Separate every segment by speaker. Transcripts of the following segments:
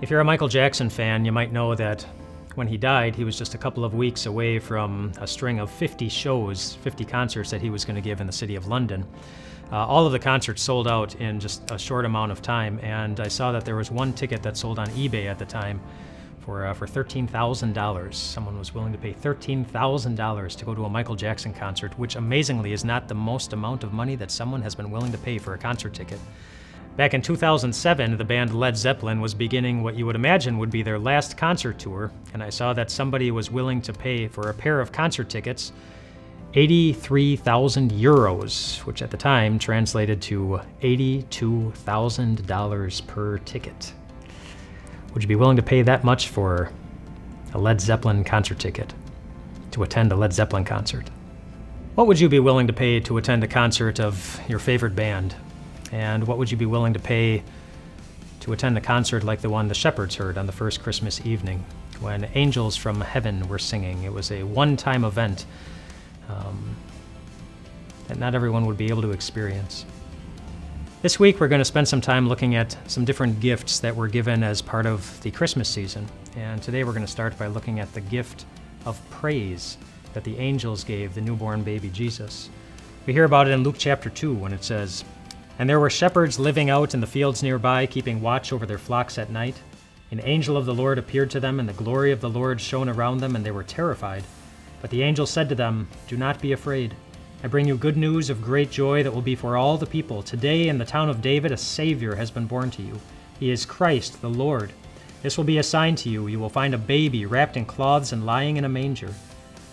Speaker 1: If you're a Michael Jackson fan, you might know that when he died, he was just a couple of weeks away from a string of 50 shows, 50 concerts that he was going to give in the city of London. All of the concerts sold out in just a short amount of time, and I saw that there was one ticket that sold on eBay at the time for $13,000. Someone was willing to pay $13,000 to go to a Michael Jackson concert, which amazingly is not the most amount of money that someone has been willing to pay for a concert ticket. Back in 2007, the band Led Zeppelin was beginning what you would imagine would be their last concert tour, and I saw that somebody was willing to pay for a pair of concert tickets 83,000 euros, which at the time translated to $82,000 per ticket. Would you be willing to pay that much for a Led Zeppelin concert ticket, to attend a Led Zeppelin concert? What would you be willing to pay to attend a concert of your favorite band? And what would you be willing to pay to attend a concert like the one the Shepherds heard on the first Christmas evening, when angels from heaven were singing? It was a one-time event that not everyone would be able to experience. This week we're going to spend some time looking at some different gifts that were given as part of the Christmas season. And today we're going to start by looking at the gift of praise that the angels gave the newborn baby Jesus. We hear about it in Luke chapter 2 when it says, "And there were shepherds living out in the fields nearby, keeping watch over their flocks at night. An angel of the Lord appeared to them, and the glory of the Lord shone around them, and they were terrified. But the angel said to them, 'Do not be afraid. I bring you good news of great joy that will be for all the people. Today in the town of David a Savior has been born to you. He is Christ the Lord. This will be a sign to you. You will find a baby wrapped in cloths and lying in a manger.'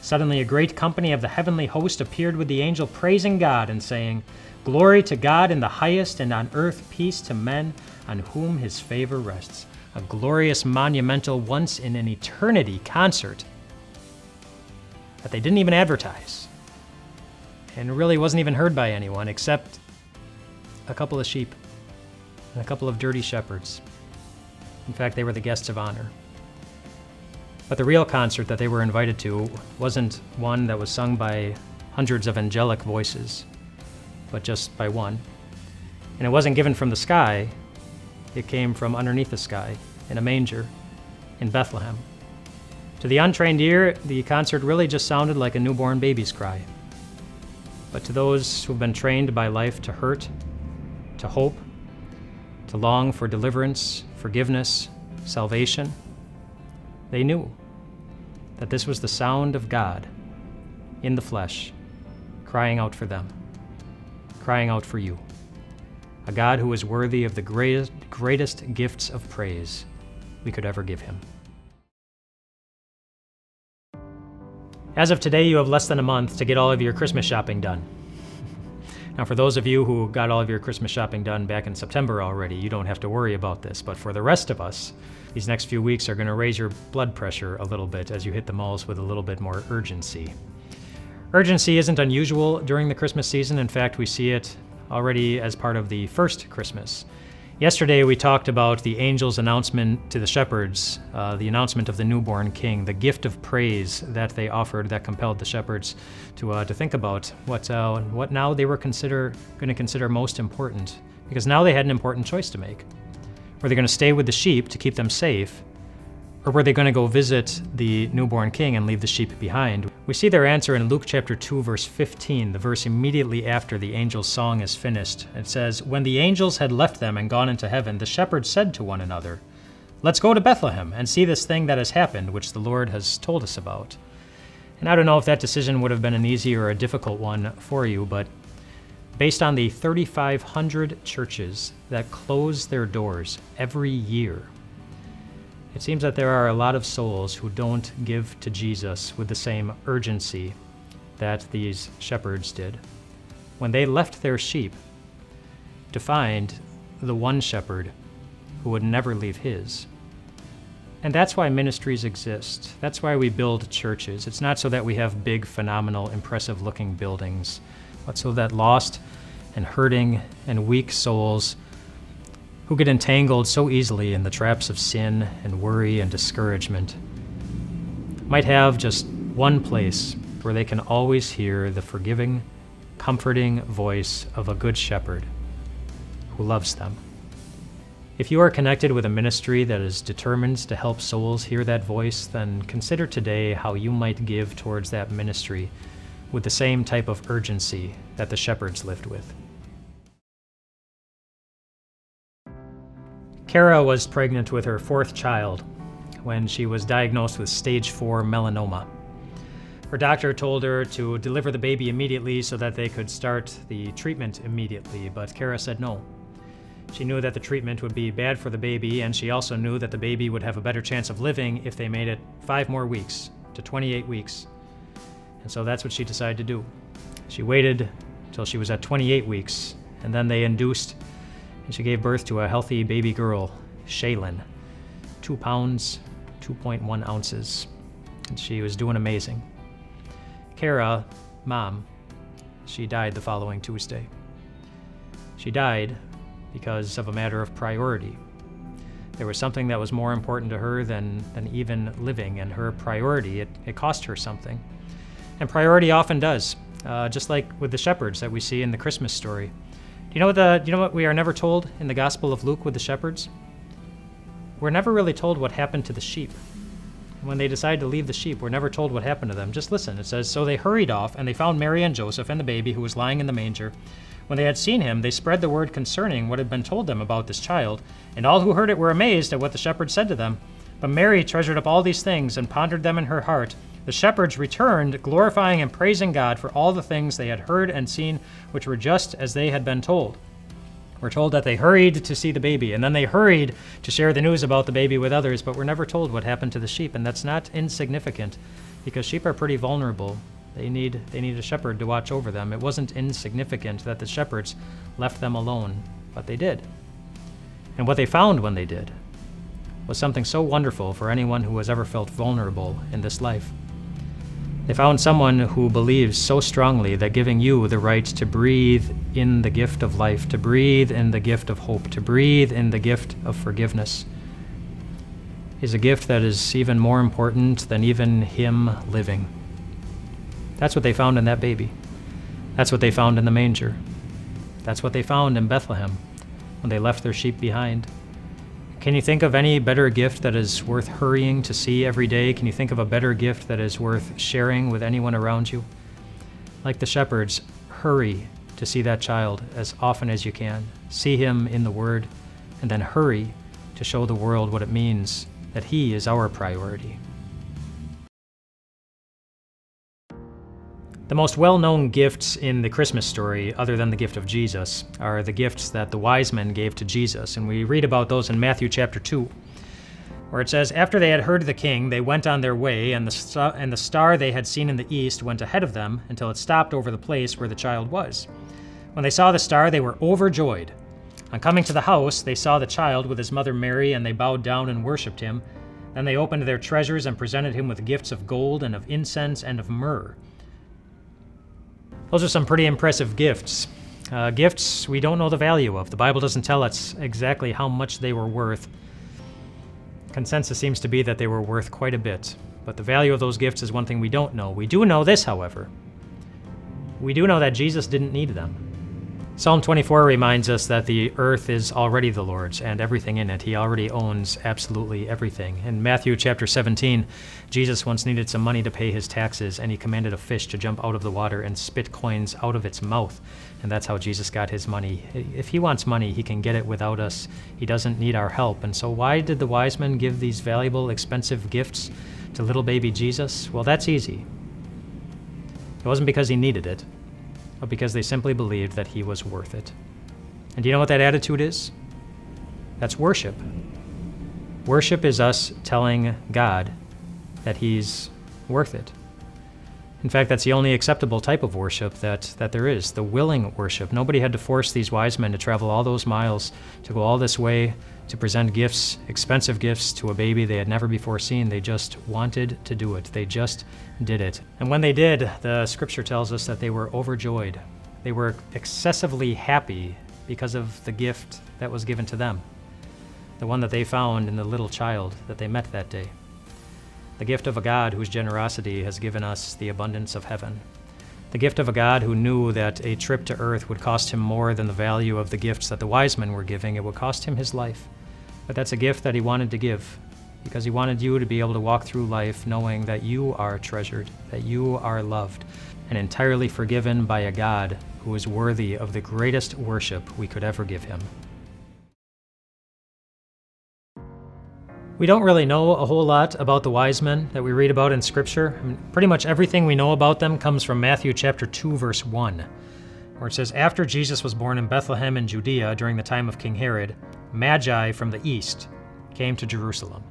Speaker 1: Suddenly a great company of the heavenly host appeared with the angel, praising God and saying, 'Glory to God in the highest, and on earth peace to men on whom his favor rests.'" A glorious, monumental, once in an eternity concert that they didn't even advertise, and really wasn't even heard by anyone except a couple of sheep and a couple of dirty shepherds. In fact, they were the guests of honor. But the real concert that they were invited to wasn't one that was sung by hundreds of angelic voices, but just by one. And it wasn't given from the sky, it came from underneath the sky, in a manger, in Bethlehem. To the untrained ear, the concert really just sounded like a newborn baby's cry. But to those who've been trained by life to hurt, to hope, to long for deliverance, forgiveness, salvation, they knew that this was the sound of God in the flesh, crying out for them, crying out for you. A God who is worthy of the greatest gifts of praise we could ever give him. As of today, you have less than a month to get all of your Christmas shopping done. Now, for those of you who got all of your Christmas shopping done back in September already, you don't have to worry about this. But for the rest of us, these next few weeks are going to raise your blood pressure a little bit as you hit the malls with a little bit more urgency. Urgency isn't unusual during the Christmas season. In fact, we see it already as part of the first Christmas. Yesterday, we talked about the angel's announcement to the shepherds, the announcement of the newborn king, the gift of praise that they offered that compelled the shepherds to think about what now they were going to consider most important, because now they had an important choice to make. Were they going to stay with the sheep to keep them safe, or were they going to go visit the newborn king and leave the sheep behind? We see their answer in Luke chapter 2, verse 15, the verse immediately after the angel's song is finished. It says, "When the angels had left them and gone into heaven, the shepherds said to one another, 'Let's go to Bethlehem and see this thing that has happened, which the Lord has told us about.'" And I don't know if that decision would have been an easy or a difficult one for you, but based on the 3,500 churches that close their doors every year, it seems that there are a lot of souls who don't give to Jesus with the same urgency that these shepherds did when they left their sheep to find the one shepherd who would never leave his. And that's why ministries exist. That's why we build churches. It's not so that we have big, phenomenal, impressive-looking buildings, but so that lost and hurting and weak souls who get entangled so easily in the traps of sin and worry and discouragement might have just one place where they can always hear the forgiving, comforting voice of a good shepherd who loves them. If you are connected with a ministry that is determined to help souls hear that voice, then consider today how you might give towards that ministry with the same type of urgency that the shepherds lived with. Kara was pregnant with her 4th child when she was diagnosed with stage 4 melanoma. Her doctor told her to deliver the baby immediately so that they could start the treatment immediately, but Kara said no. She knew that the treatment would be bad for the baby, and she also knew that the baby would have a better chance of living if they made it 5 more weeks to 28 weeks. And so that's what she decided to do. She waited till she was at 28 weeks, and then they induced, and she gave birth to a healthy baby girl, Shaylin, 2 pounds, 2.1 ounces. And she was doing amazing. Kara, mom, she died the following Tuesday. She died because of a matter of priority. There was something that was more important to her than even living, and her priority, it cost her something. And priority often does, just like with the shepherds that we see in the Christmas story. Do you know what we are never told in the Gospel of Luke with the shepherds? We're never really told what happened to the sheep. When they decided to leave the sheep, we're never told what happened to them. Just listen. It says, "So they hurried off, and they found Mary and Joseph and the baby who was lying in the manger. When they had seen him, they spread the word concerning what had been told them about this child, and all who heard it were amazed at what the shepherds said to them. But Mary treasured up all these things and pondered them in her heart. The shepherds returned, glorifying and praising God for all the things they had heard and seen, which were just as they had been told." We're told that they hurried to see the baby, and then they hurried to share the news about the baby with others, but we're never told what happened to the sheep, and that's not insignificant, because sheep are pretty vulnerable. They need a shepherd to watch over them. It wasn't insignificant that the shepherds left them alone, but they did. And what they found when they did was something so wonderful for anyone who has ever felt vulnerable in this life. They found someone who believes so strongly that giving you the right to breathe in the gift of life, to breathe in the gift of hope, to breathe in the gift of forgiveness is a gift that is even more important than even him living. That's what they found in that baby. That's what they found in the manger. That's what they found in Bethlehem when they left their sheep behind. Can you think of any better gift that is worth hurrying to see every day? Can you think of a better gift that is worth sharing with anyone around you? Like the shepherds, hurry to see that child as often as you can. See him in the Word, and then hurry to show the world what it means that he is our priority. The most well-known gifts in the Christmas story, other than the gift of Jesus, are the gifts that the wise men gave to Jesus, and we read about those in Matthew chapter 2, where it says, "After they had heard the king, they went on their way, and the star they had seen in the east went ahead of them until it stopped over the place where the child was. When they saw the star, they were overjoyed. On coming to the house, they saw the child with his mother Mary, and they bowed down and worshipped him. Then they opened their treasures and presented him with gifts of gold and of incense and of myrrh." Those are some pretty impressive gifts. Gifts we don't know the value of. The Bible doesn't tell us exactly how much they were worth. Consensus seems to be that they were worth quite a bit, but the value of those gifts is one thing we don't know. We do know this, however. We do know that Jesus didn't need them. Psalm 24 reminds us that the earth is already the Lord's and everything in it. He already owns absolutely everything. In Matthew chapter 17, Jesus once needed some money to pay his taxes, and he commanded a fish to jump out of the water and spit coins out of its mouth. And that's how Jesus got his money. If he wants money, he can get it without us. He doesn't need our help. And so why did the wise men give these valuable, expensive gifts to little baby Jesus? Well, that's easy. It wasn't because he needed it, but because they simply believed that he was worth it. And do you know what that attitude is? That's worship. Worship is us telling God that he's worth it. In fact, that's the only acceptable type of worship that there is, the willing worship. Nobody had to force these wise men to travel all those miles, to go all this way, to present gifts, expensive gifts, to a baby they had never before seen. They just wanted to do it. They just did it. And when they did, the scripture tells us that they were overjoyed. They were excessively happy because of the gift that was given to them, the one that they found in the little child that they met that day. The gift of a God whose generosity has given us the abundance of heaven. The gift of a God who knew that a trip to earth would cost him more than the value of the gifts that the wise men were giving. It would cost him his life. But that's a gift that he wanted to give, because he wanted you to be able to walk through life knowing that you are treasured, that you are loved, and entirely forgiven by a God who is worthy of the greatest worship we could ever give him. We don't really know a whole lot about the wise men that we read about in Scripture. I mean, pretty much everything we know about them comes from Matthew chapter 2, verse 1, where it says, "After Jesus was born in Bethlehem in Judea during the time of King Herod, Magi from the east came to Jerusalem."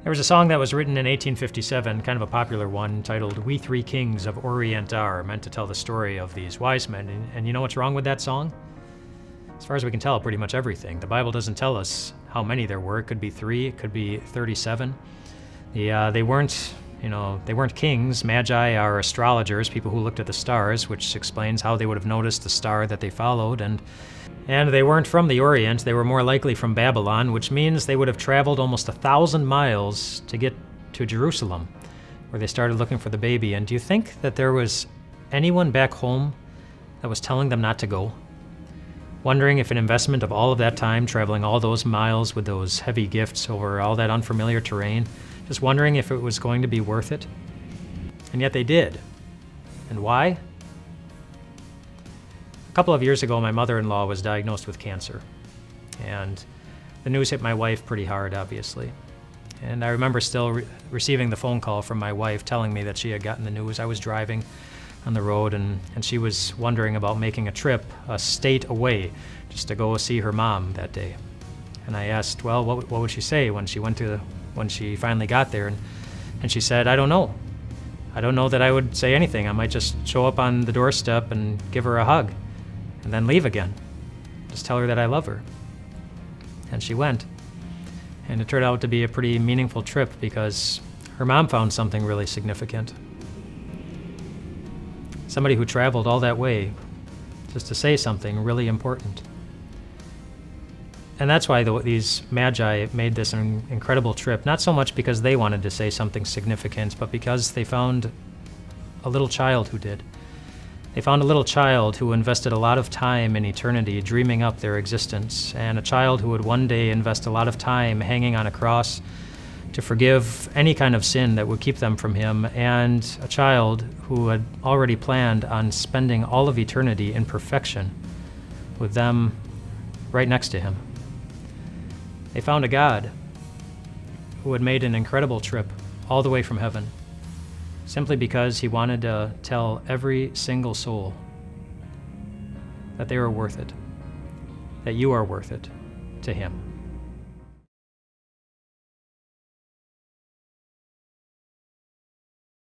Speaker 1: There was a song that was written in 1857, kind of a popular one, titled "We Three Kings of Orient Are," meant to tell the story of these wise men. And you know what's wrong with that song? As far as we can tell, pretty much everything. The Bible doesn't tell us how many there were. It could be 3, it could be 37. They weren't kings. Magi are astrologers, people who looked at the stars, which explains how they would have noticed the star that they followed. And they weren't from the Orient. They were more likely from Babylon, which means they would have traveled almost 1,000 miles to get to Jerusalem, where they started looking for the baby. And do you think that there was anyone back home that was telling them not to go? Wondering if an investment of all of that time, traveling all those miles with those heavy gifts over all that unfamiliar terrain, just wondering if it was going to be worth it. And yet they did. And why? A couple of years ago, my mother-in-law was diagnosed with cancer. And the news hit my wife pretty hard, obviously. And I remember still receiving the phone call from my wife telling me that she had gotten the news. I was driving on the road, and she was wondering about making a trip a state away just to go see her mom that day. And I asked, well, what would she say when she finally got there? And she said, I don't know. I don't know that I would say anything. I might just show up on the doorstep and give her a hug and then leave again. Just tell her that I love her. And she went. And it turned out to be a pretty meaningful trip because her mom found something really significant. Somebody who traveled all that way just to say something really important. And that's why these Magi made this an incredible trip, not so much because they wanted to say something significant, but because they found a little child who did. They found a little child who invested a lot of time in eternity dreaming up their existence, and a child who would one day invest a lot of time hanging on a cross to forgive any kind of sin that would keep them from him, and a child who had already planned on spending all of eternity in perfection with them right next to him. They found a God who had made an incredible trip all the way from heaven, simply because he wanted to tell every single soul that they were worth it, that you are worth it to him.